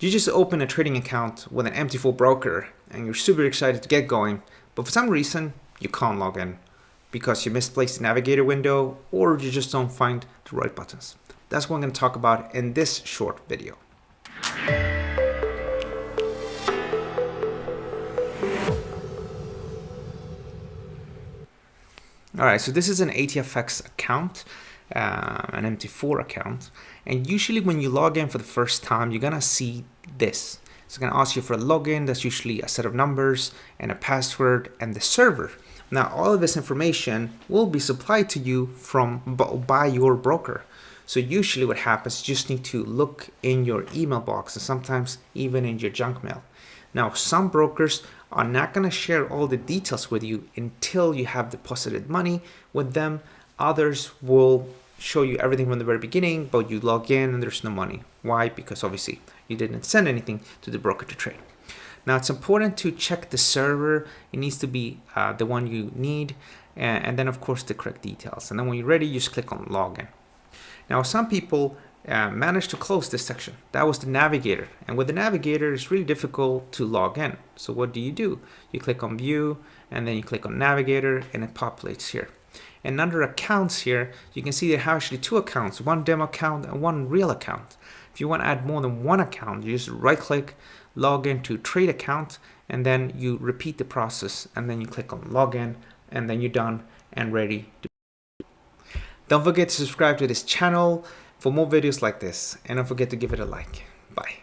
You just open a trading account with an MT4 broker and you're super excited to get going, but for some reason you can't log in because you misplaced the navigator window or you just don't find the right buttons. That's what I'm going to talk about in this short video. Alright, so this is an ATFX account, an MT4 account, and usually when you log in for the first time, you're gonna see this. It's gonna ask you for a login. That's usually a set of numbers and a password and the server. Now, all of this information will be supplied to you by your broker. So usually what happens, you just need to look in your email box and sometimes even in your junk mail. Now, some brokers are not going to share all the details with you until you have deposited money with them. Others will show you everything from the very beginning, but you log in and there's no money. Why? Because obviously you didn't send anything to the broker to trade. Now, it's important to check the server. It needs to be the one you need, and then of course the correct details. And then when you're ready, you just click on login. Now, some people managed to close this section. That was the navigator, and with the navigator it's really difficult to log in. So what do? You click on view and then you click on navigator and it populates here. And under accounts here you can see they have actually two accounts, one demo account and one real account. If you want to add more than one account, you just right click, log into trade account, and then you repeat the process and then you click on login and then you're done and ready to. Don't forget to subscribe to this channel for more videos like this, and don't forget to give it a like. Bye.